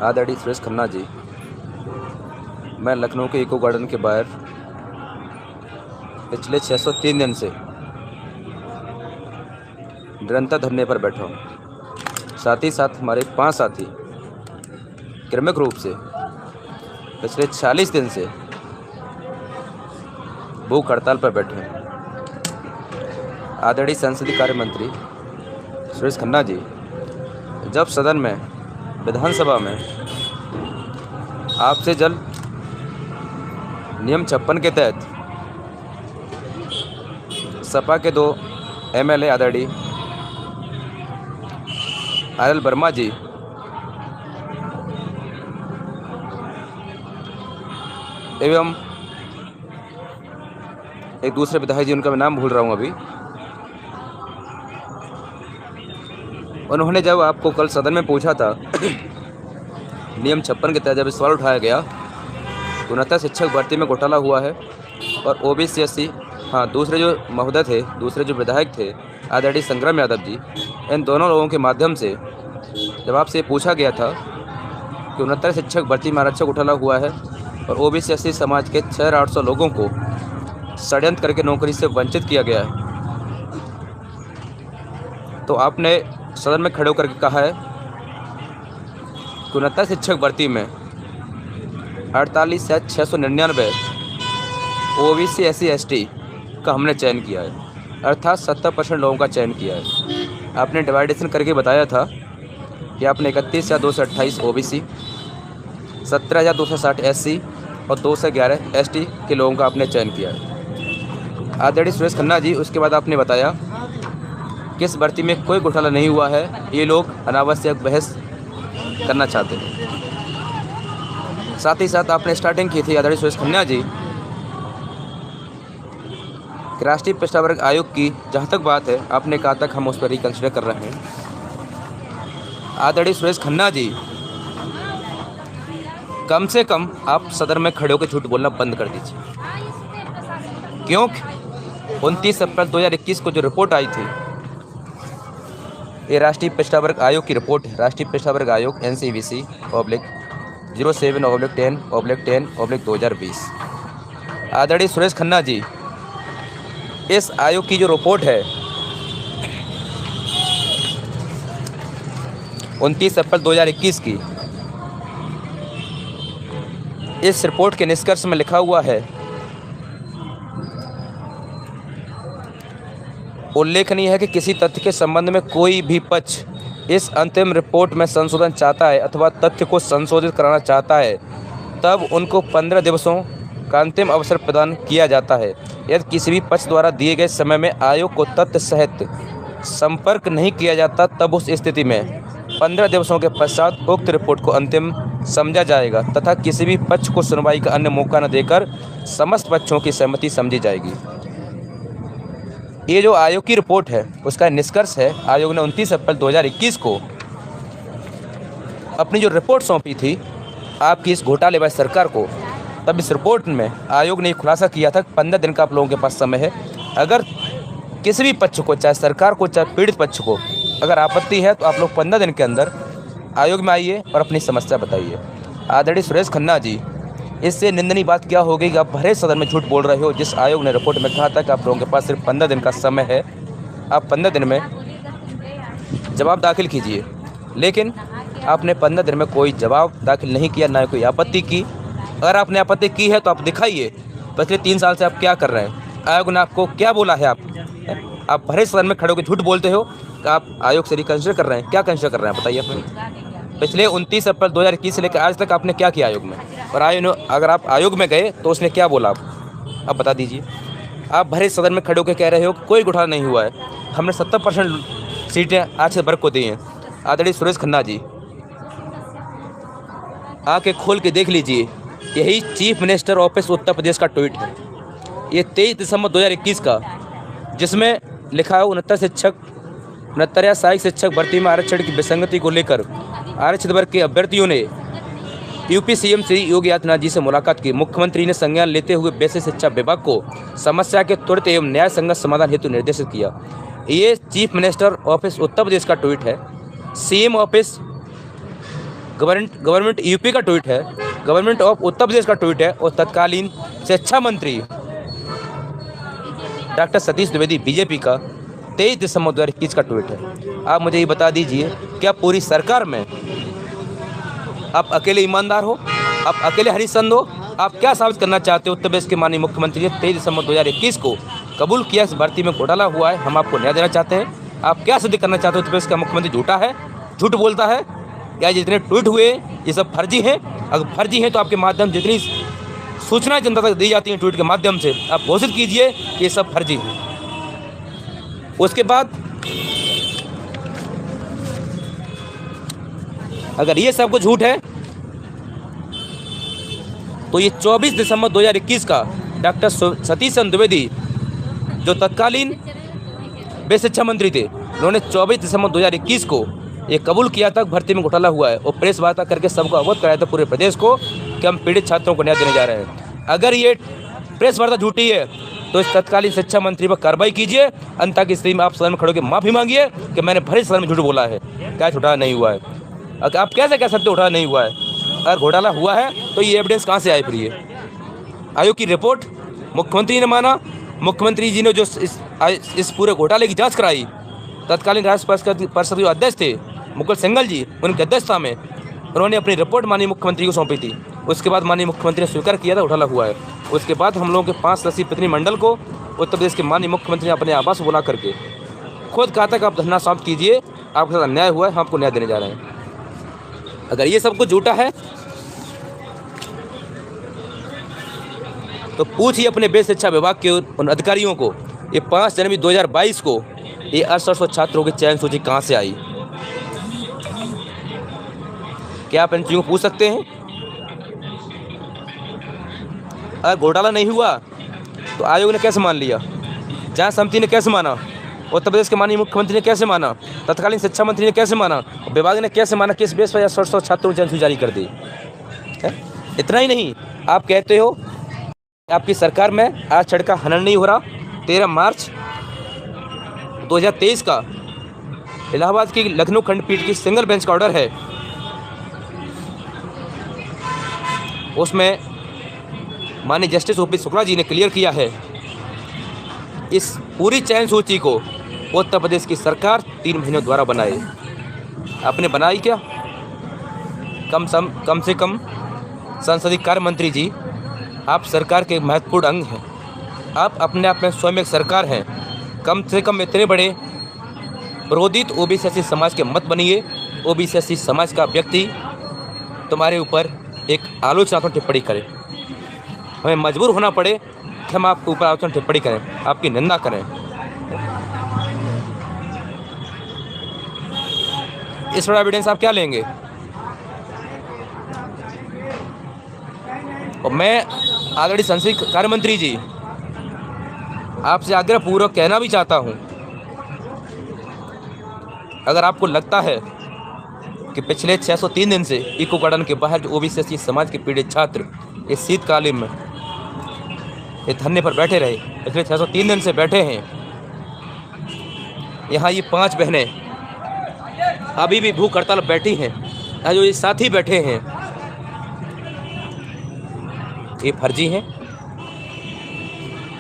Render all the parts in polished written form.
आदरणीय सुरेश खन्ना जी, मैं लखनऊ के इको गार्डन के बाहर पिछले 603 दिन से निरंतर धरने पर बैठा हूँ। साथ ही साथ हमारे 5 साथी क्रमिक रूप से पिछले 40 दिन से भूख हड़ताल पर बैठे हैं। आदरणीय संसदीय कार्य मंत्री सुरेश खन्ना जी जब सदन में विधानसभा में आपसे जल नियम 56 के तहत सपा के 2 एमएलए आदरणीय आर.एल. वर्मा जी एवं एक दूसरे विधायक जी, उनका मैं नाम भूल रहा हूँ अभी, उन्होंने जब आपको कल सदन में पूछा था नियम 56 के तहत जब सवाल उठाया गया तो उन्नत शिक्षक भर्ती में घोटाला हुआ है और ओबीसी एससी, हाँ, दूसरे जो महोदय थे, दूसरे जो विधायक थे आदरणीय संग्राम यादव जी, इन दोनों लोगों के माध्यम से जब आपसे पूछा गया था कि उन्नत शिक्षक भर्ती में आरक्षक घोटाला हुआ है और ओबीसी एससी समाज के 6,800 लोगों को षड्यंत्र करके नौकरी से वंचित किया गया है, तो आपने सदन में खड़े होकर के कहा है कि उन्नत शिक्षक भर्ती में 48,699 ओबीसी एससी एसटी का हमने चयन किया है, अर्थात 70% लोगों का चयन किया है। आपने डिवाइडेशन करके बताया था कि आपने 31,228 ओबीसी, 17,260 एससी और 211 एसटी के लोगों का आपने चयन किया है। आदरणीय सुरेश खन्ना जी, उसके बाद आपने बताया कि इस भर्ती में कोई घोटाला नहीं हुआ है, ये लोग अनावश्यक बहस करना चाहते हैं। साथ ही साथ आपने स्टार्टिंग की थी आदरणीय सुरेश खन्ना जी कि राष्ट्रीय पिछड़ा वर्ग आयोग की जहाँ तक बात है, आपने कहा तक हम उस पर रिकंसिडर कर रहे हैं। आदरणीय सुरेश खन्ना जी, कम से कम आप सदन में खड़े होकर झूठ बोलना बंद कर दीजिए, क्योंकि 29 अप्रैल 2021 को जो रिपोर्ट आई थी, ये राष्ट्रीय पिछड़ा वर्ग आयोग की रिपोर्ट है। राष्ट्रीय पिछड़ा वर्ग आयोग NCVC/07/10/10/2020। आदरणीय सुरेश खन्ना जी, इस आयोग की जो रिपोर्ट है 29 अप्रैल 2021 की, इस रिपोर्ट के निष्कर्ष में लिखा हुआ है, उल्लेखनीय है कि किसी तथ्य के संबंध में कोई भी पक्ष इस अंतिम रिपोर्ट में संशोधन चाहता है अथवा तथ्य को संशोधित कराना चाहता है, तब उनको 15 दिवसों का अंतिम अवसर प्रदान किया जाता है। यदि किसी भी पक्ष द्वारा दिए गए समय में आयोग को तथ्य सहित संपर्क नहीं किया जाता, तब उस स्थिति में 15 दिवसों के पश्चात उक्त रिपोर्ट को अंतिम समझा जाएगा तथा किसी भी पक्ष को सुनवाई का अन्य मौका न देकर समस्त पक्षों की सहमति समझी जाएगी। ये जो आयोग की रिपोर्ट है, उसका निष्कर्ष है, आयोग ने 29 अप्रैल 2021 को अपनी जो रिपोर्ट सौंपी थी आपकी इस घोटालेबाज सरकार को, तब इस रिपोर्ट में आयोग ने खुलासा किया था कि 15 दिन का आप लोगों के पास समय है। अगर किसी भी पक्ष को, चाहे सरकार को चाहे पीड़ित पक्ष को, अगर आपत्ति है तो आप लोग 15 दिन के अंदर आयोग में आइए और अपनी समस्या बताइए। आदरणीय सुरेश खन्ना जी, इससे निंदनीय बात क्या होगी कि आप भरे सदन में झूठ बोल रहे हो। जिस आयोग ने रिपोर्ट में कहा था कि आप लोगों के पास सिर्फ 15 दिन का समय है, आप 15 दिन में जवाब दाखिल कीजिए, लेकिन आपने 15 दिन में कोई जवाब दाखिल नहीं किया, ना कोई आपत्ति की। अगर आपने आपत्ति की है तो आप दिखाइए, पिछले 3 साल से आप क्या कर रहे हैं, आयोग ने आपको क्या बोला है। आप भरे सदन में खड़े होकर झूठ बोलते हो कि आप आयोग से रिकंसिडर कर रहे हैं। क्या कंसिडर कर रहे हैं बताइए अपने। पिछले 29 अप्रैल 2021 से लेकर आज तक आपने क्या किया आयोग में, और आयोग ने, अगर आप आयोग में गए तो उसने क्या बोला आप बता दीजिए। आप भरे सदन में खड़े होकर कह रहे हो कि कोई घोटाला नहीं हुआ है, हमने 70% सीटें आज से वर्ग को दी हैं। आदरणीय सुरेश खन्ना जी, आके खोल के देख लीजिए, यही chief minister office Uttar Pradesh का ट्वीट है, ये 23 दिसंबर 2021 का, जिसमें लिखा है उनहत्तर या सहायक शिक्षक भर्ती में आरक्षण की विसंगति को लेकर आरक्षित वर्ग के अभ्यर्थियों ने यूपी सीएम श्री योगी आदित्यनाथ जी से मुलाकात की। मुख्यमंत्री ने संज्ञान लेते हुए बेसिक शिक्षा विभाग को समस्या के त्वरित एवं न्याय संगत समाधान हेतु निर्देशित किया। ये chief minister office Uttar Pradesh का ट्वीट है। सीएम ऑफिस गवर्नमेंट यूपी का ट्वीट है, गवर्नमेंट ऑफ उत्तर प्रदेश का ट्वीट है और तत्कालीन शिक्षा मंत्री डॉक्टर सतीश द्विवेदी बीजेपी का 23 दिसंबर 2021 का ट्वीट है। आप मुझे ये बता दीजिए, क्या पूरी सरकार में आप अकेले ईमानदार हो, आप अकेले हरीशचंद हो? आप क्या साबित करना चाहते हो? उत्तर प्रदेश के माननीय मुख्यमंत्री ने 23 दिसंबर 2021 को कबूल किया इस भर्ती में घोटाला हुआ है, हम आपको न्याय देना चाहते हैं। आप क्या सिद्ध करना चाहते हो? उत्तर प्रदेश का मुख्यमंत्री झूठा है, झूठ बोलता है? क्या जितने ट्वीट हुए ये सब फर्जी हैं? अगर फर्जी हैं तो आपके माध्यम जितनी सूचनाएं जनता तक दी जाती हैं ट्वीट के माध्यम से, आप घोषित कीजिए कि ये सब फर्जी हैं। उसके बाद अगर ये सब कुछ झूठ है तो ये 24 दिसंबर 2021 का डॉक्टर सतीश चंद्र द्विवेदी जो तत्कालीन वे शिक्षा मंत्री थे, उन्होंने 24 दिसंबर 2021 को ये कबूल किया था भर्ती में घोटाला हुआ है और प्रेस वार्ता करके सबको अवगत कराया था पूरे प्रदेश को कि हम पीड़ित छात्रों को न्याय देने जा रहे हैं। अगर ये प्रेस वार्ता झूठी है तो इस तत्कालीन शिक्षा मंत्री पर कार्रवाई कीजिए, अन्यथा की स्थिति में आप सदन में खड़े होकर माफ़ी मांगिए कि मैंने भरे सदन में झूठ बोला है, क्या घोटाला नहीं हुआ है। अगर आप कैसे कह सकते घोटाला नहीं हुआ है? अगर घोटाला हुआ है तो ये एविडेंस कहाँ से आए? फिर ये आयोग की रिपोर्ट मुख्यमंत्री ने माना, मुख्यमंत्री जी ने जो इस पूरे घोटाले की जांच कराई, तत्कालीन राज्य परिषद के अध्यक्ष थे मुकुल सिंघल जी, उनकी अध्यक्षता में उन्होंने अपनी रिपोर्ट माननीय मुख्यमंत्री को सौंपी थी। उसके बाद माननीय मुख्यमंत्री ने स्वीकार किया था घोटाला हुआ है। उसके बाद हम लोगों के 5 सदस्यीय प्रतिनिधिमंडल को उत्तर प्रदेश के माननीय मुख्यमंत्री ने अपने आवास बुला करके खुद कहा था कि आप धरना समाप्त कीजिए, आपके साथ अन्याय हुआ है, हम आपको न्याय देने जा रहे हैं। अगर ये सब कुछ झूठा है तो पूछिए अपने बेस शिक्षा विभाग के उन अधिकारियों को, ये 5 जनवरी 2022 को ये 6800 छात्रों की चयन सूची कहाँ से आई? क्या आप इन चीज़ों को पूछ सकते हैं? अगर घोटाला नहीं हुआ तो आयोग ने कैसे मान लिया? जांच समिति ने कैसे माना? उत्तर प्रदेश के माननीय मुख्यमंत्री ने कैसे माना? तत्कालीन शिक्षा मंत्री ने कैसे माना? विभाग ने कैसे माना? किस बेस पर 6800 छात्रों की चयन सूची जारी कर दी है? इतना ही नहीं, आप कहते हो आपकी सरकार में आज सड़क का खनन नहीं हो रहा। 13 मार्च 2023 का इलाहाबाद की लखनऊ खंडपीठ की सिंगल बेंच का ऑर्डर है, उसमें माननीय जस्टिस ओपी शुक्ला जी ने क्लियर किया है इस पूरी चयन सूची को उत्तर प्रदेश की सरकार 3 महीनों द्वारा बनाए। आपने बनाई क्या? कम से कम संसदीय कार्य मंत्री जी, आप सरकार के महत्वपूर्ण अंग हैं, आप अपने आप में स्वयं एक सरकार हैं। कम से कम इतने बड़े प्रोदित ओबीसी समाज के मत बनिए। ओबीसी समाज का व्यक्ति तुम्हारे ऊपर एक आलोचनात्मक टिप्पणी करे, हमें मजबूर होना पड़े कि हम आपके ऊपर आलोचनात्मक टिप्पणी करें, आपकी निंदा करें। इस बड़ा एविडेंस आप क्या लेंगे? और मैं आदरणीय संसदीय कार्य मंत्री जी आपसे आग्रहपूर्वक कहना भी चाहता हूं, अगर आपको लगता है कि पिछले 603 दिन से इको गार्डन के बाहर जो ओबीसी समाज के पीड़ित छात्र इस शीतकालीन में ये धरने पर बैठे रहे, पिछले 603 दिन से बैठे हैं, यहाँ ये 5 बहनें अभी भी भूख हड़ताल बैठी हैं, यहाँ जो ये साथी बैठे हैं ये फर्जी हैं,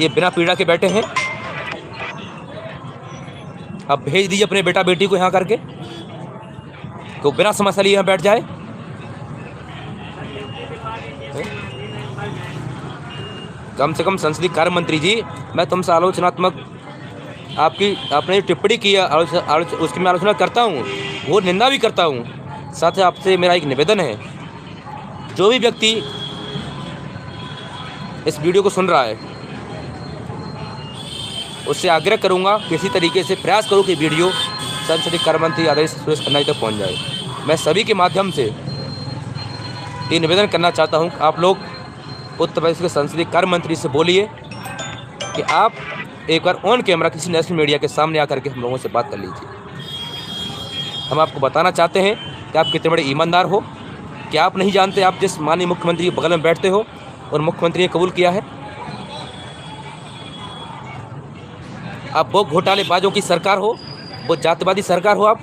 ये बिना पीड़ा के बैठे हैं। अब भेज दीजिए अपने बेटा बेटी को यहाँ करके, तो बिना समस्या लिए यहाँ बैठ जाए। कम से कम संसदीय कार्य मंत्री जी, मैं तुमसे आलोचनात्मक आपने जो टिप्पणी किया उसकी मैं आलोचना करता हूँ, वो निंदा भी करता हूँ। साथ ही आपसे मेरा एक निवेदन है, जो भी व्यक्ति इस वीडियो को सुन रहा है उससे आग्रह करूंगा किसी तरीके से प्रयास करो कि वीडियो संसदीय कार्य मंत्री आदरणीय सुरेश खन्ना जी तक पहुँच जाए। मैं सभी के माध्यम से ये निवेदन करना चाहता हूँ, आप लोग उत्तर प्रदेश के संसदीय कार्य मंत्री से बोलिए कि आप एक बार ऑन कैमरा किसी नेशनल मीडिया के सामने आकर के हम लोगों से बात कर लीजिए। हम आपको बताना चाहते हैं कि आप कितने बड़े ईमानदार हो। क्या आप नहीं जानते आप जिस माननीय मुख्यमंत्री के बगल में बैठते हो और मुख्यमंत्री ने कबूल किया है? आप वो घोटालेबाजों की सरकार हो, वो जातिवादी सरकार हो आप।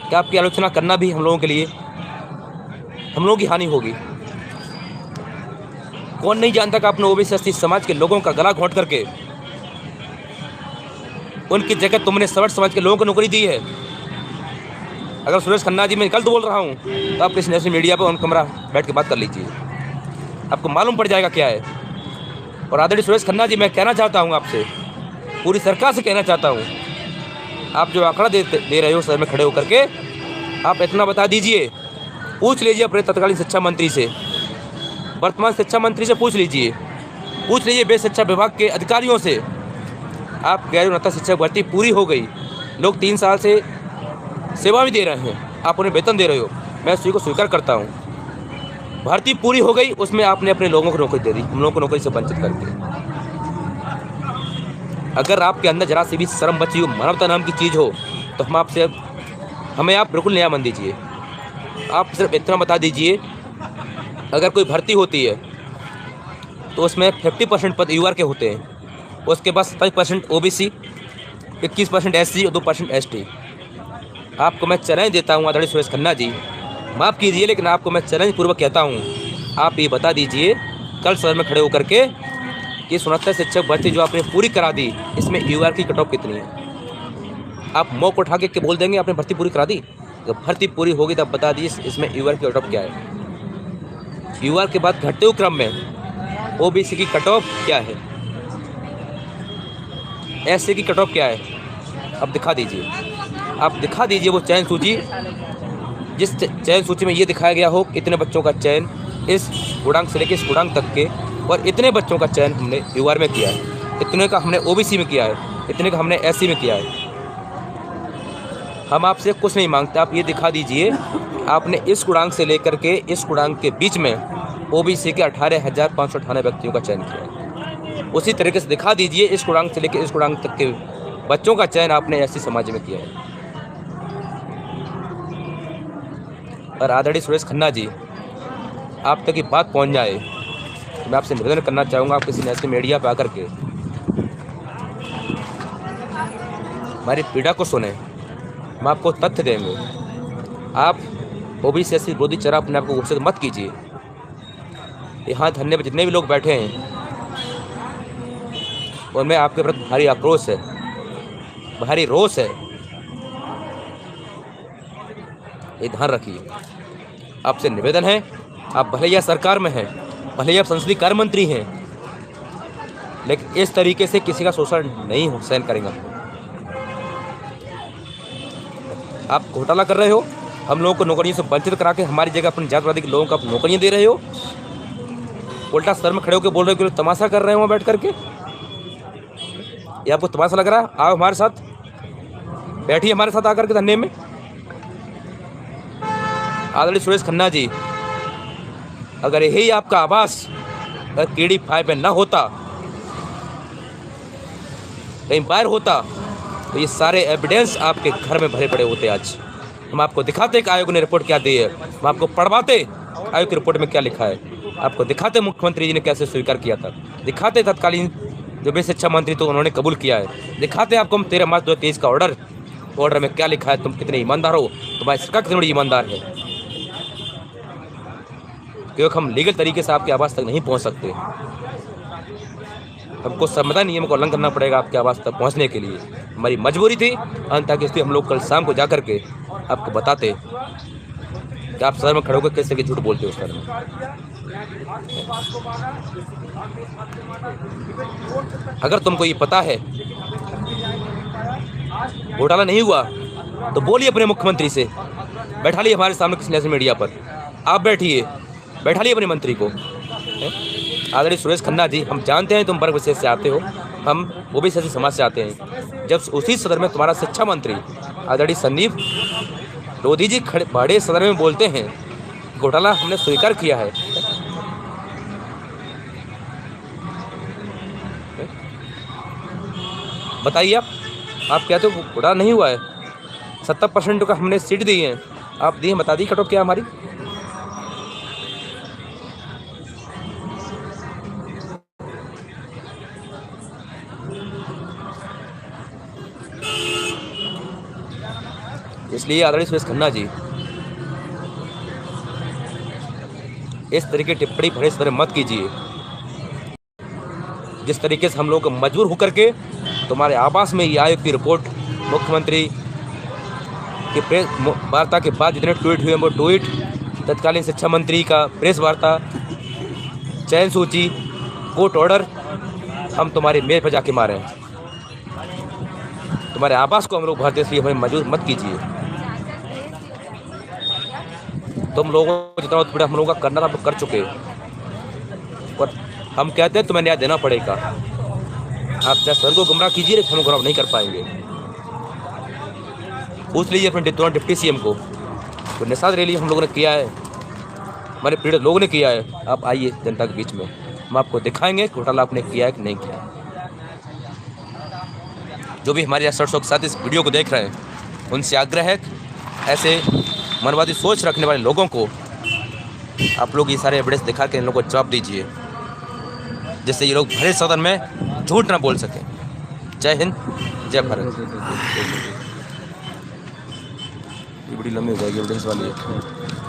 क्या आपकी आलोचना करना भी हम लोगों के लिए हम लोगों की हानि होगी। कौन नहीं जानता कि आपने ओबीसी एसटी समाज के लोगों का गला घोंट करके उनकी जगह तुमने सर्व समाज के लोगों को नौकरी दी है। अगर सुरेश खन्ना जी मैं गलत बोल रहा हूँ तो आप किसी नेशनल मीडिया पर उन कमरा बैठ के बात कर लीजिए, आपको मालूम पड़ जाएगा क्या है। और आदरणीय सुरेश खन्ना जी, मैं कहना चाहता हूँ आपसे, पूरी सरकार से कहना चाहता हूँ, आप जो आंकड़ा दे रहे हो सर में खड़े होकर के, आप इतना बता दीजिए, पूछ लीजिए अपने तत्कालीन शिक्षा मंत्री से, वर्तमान शिक्षा मंत्री से पूछ लीजिए बेसिक शिक्षा विभाग के अधिकारियों से। आप कह रहे हो उन्नत शिक्षा भर्ती पूरी हो गई, लोग 3 साल से सेवा भी दे रहे हैं, आप उन्हें वेतन दे रहे हो, मैं उसी को स्वीकार करता हूँ। भर्ती पूरी हो गई, उसमें आपने अपने लोगों को नौकरी दे दी, हम लोगों को नौकरी से वंचित करके। अगर आपके अंदर जरा सी भी शर्म बची हो, मानवता नाम की चीज़ हो, तो हमें आप बिल्कुल नया मन दीजिए। आप सिर्फ इतना बता दीजिए, अगर कोई भर्ती होती है तो उसमें 50% पद यूआर के होते हैं, उसके बाद 27% ओबीसी, 21% एससी और 2% एसटी। आपको मैं चैलेंज देता हूँ आदरणीय सुरेश खन्ना जी, माफ़ कीजिए लेकिन आपको मैं चैलेंज पूर्वक कहता हूँ, आप ये बता दीजिए कल सदन में खड़े होकर के कि उन्नत शिक्षक भर्ती जो आपने पूरी करा दी, इसमें यूआर की कट ऑफ कितनी है। आप मौका उठा के बोल देंगे आपने भर्ती पूरी करा दी, जब भर्ती पूरी होगी तब बता दीजिए इसमें यूआर की कट ऑफ क्या है। यूआर के बाद घटते हुए क्रम में ओबीसी की कट ऑफ क्या है, एससी की कट ऑफ क्या है, अब दिखा दीजिए। आप दिखा दीजिए वो चयन सूची, जिस चयन सूची में ये दिखाया गया हो इतने बच्चों का चयन इस गुणांक से लेकर इस गुणांक तक के, और इतने बच्चों का चयन हमने यूआर में किया है, इतने का हमने ओबीसी में किया है, इतने का हमने एससी में किया है। हम आपसे कुछ नहीं मांगते, आप ये दिखा दीजिए आपने इस गुणांक से लेकर के इस गुणांक के बीच में ओबीसी के 18,598 व्यक्तियों का चयन किया है। उसी तरीके से दिखा दीजिए इस गुणांक से लेकर इस गुणांक तक के बच्चों का चयन आपने एससी समाज में किया है। और आदरणीय सुरेश खन्ना जी, आप तक ये बात पहुंच जाए तो मैं आपसे निवेदन करना चाहूँगा, आप किसी नेशनल मीडिया पर आकर के हमारी पीड़ा को सुने, हम आपको तथ्य देंगे। आप ओबीसी एससी विरोधी चेहरा अपने आपको घोषित मत कीजिए। यहाँ धरने पर जितने भी लोग बैठे हैं उनमें आपके प्रति भारी आक्रोश है, भारी रोष है, ये ध्यान रखिए। आपसे निवेदन है, आप भले या सरकार में हैं, भले ही आप संसदीय कार्य मंत्री हैं, लेकिन इस तरीके से किसी का शोषण नहीं सहन करेंगे। आप घोटाला कर रहे हो, हम लोगों को नौकरियों से वंचित करा के हमारी जगह अपनी जातिवादी के लोगों को आप नौकरियां दे रहे हो। उल्टा सर में खड़े होकर बोल रहे हो कि तमाशा कर रहे हो वहाँ बैठ करके। ये आपको तमाशा लग रहा है? आओ हमारे साथ, बैठिए हमारे साथ आकर के धरने में। आदरणीय सुरेश खन्ना जी, अगर यही आपका आवास अगर KD5 में ना होता, कहीं बाहर होता, तो ये सारे एविडेंस आपके घर में भरे पड़े होते। आज हम आपको दिखाते कि आयोग ने रिपोर्ट क्या दी है, हम आपको पढ़वाते आयोग की रिपोर्ट में क्या लिखा है, आपको दिखाते मुख्यमंत्री जी ने कैसे स्वीकार किया था, दिखाते तत्कालीन जो बेसिक शिक्षा मंत्री तो उन्होंने कबूल किया है, दिखाते आपको हम 13 मार्च 2023 का ऑर्डर में क्या लिखा है, तुम कितने ईमानदार हो, तुम्हारी सरकार कितनी बड़ी ईमानदार है। क्योंकि हम लीगल तरीके से आपके आवास तक नहीं पहुंच सकते, हमको संविधान नियम को उल्लंघन करना पड़ेगा आपके आवास तक पहुंचने के लिए। हमारी मजबूरी थी, अंत तक इसलिए हम लोग कल शाम को जा करके आपको बताते कि आप सदन में खड़े होकर कैसे झूठ बोलते हो। सर अगर तुमको ये पता है घोटाला नहीं हुआ तो बोलिए अपने मुख्यमंत्री से, बैठा लिए हमारे सामने किसी नेशनल मीडिया पर, आप बैठा लिए अपने मंत्री को। आदरणीय सुरेश खन्ना जी, हम जानते हैं तुम वर्ग विशेष से आते हो, हम ओबीसी समाज से आते हैं। जब उसी सदन में तुम्हारा शिक्षा मंत्री आदरणीय संदीप लोधी जी बड़े सदन में बोलते हैं घोटाला हमने स्वीकार किया है, बताइए आप कहते हो घोटाला नहीं हुआ है, 70% का हमने सीट दी है, आप दी बता दी कट ऑफ क्या हमारी। इसलिए आदरणीय सुरेश खन्ना जी, इस तरीके की टिप्पणी भरे सदन मत कीजिए। जिस तरीके से हम लोग मजबूर होकर के तुम्हारे आवास में ये आयोग की रिपोर्ट, मुख्यमंत्री की प्रेस वार्ता के बाद जितने ट्वीट हुए वो ट्वीट, तत्कालीन शिक्षा मंत्री का प्रेस वार्ता, चयन सूची, कोर्ट ऑर्डर, हम तुम्हारे मेज पर जाके मारे हैं। तुम्हारे आवास को हम लोग भरते, इसलिए हमें मजबूर मत कीजिए। तुम लोगों को जितना उत्पीड़न हम लोगों का करना था हम लोग कर चुके, और हम कहते हैं तुम्हें न्याय देना पड़ेगा। आप चाहे सदन को गुमराह कीजिए, लेकिन हम गुमराह नहीं कर पाएंगे। पूछ लीजिए अपने डिप्टी सीएम को, तो निषाद रैली हम लोगों ने किया है, हमारे पीड़ित लोगों ने किया है। आप आइए जनता के बीच में, हम आपको दिखाएंगे घोटाला आपने किया है कि नहीं किया। जो भी हमारे दर्शकों के साथ इस वीडियो को देख रहे हैं, उनसे आग्रह है ऐसे मनवादी सोच रखने वाले लोगों को आप लोग ये सारे एविडेंस दिखा के इन लोगों को जवाब दीजिए, जिससे ये लोग भरे सदन में झूठ ना बोल सकें। जय हिंद, जय भारत। ये बड़ी लंबी हो जाएगी एविडेंस वाली है।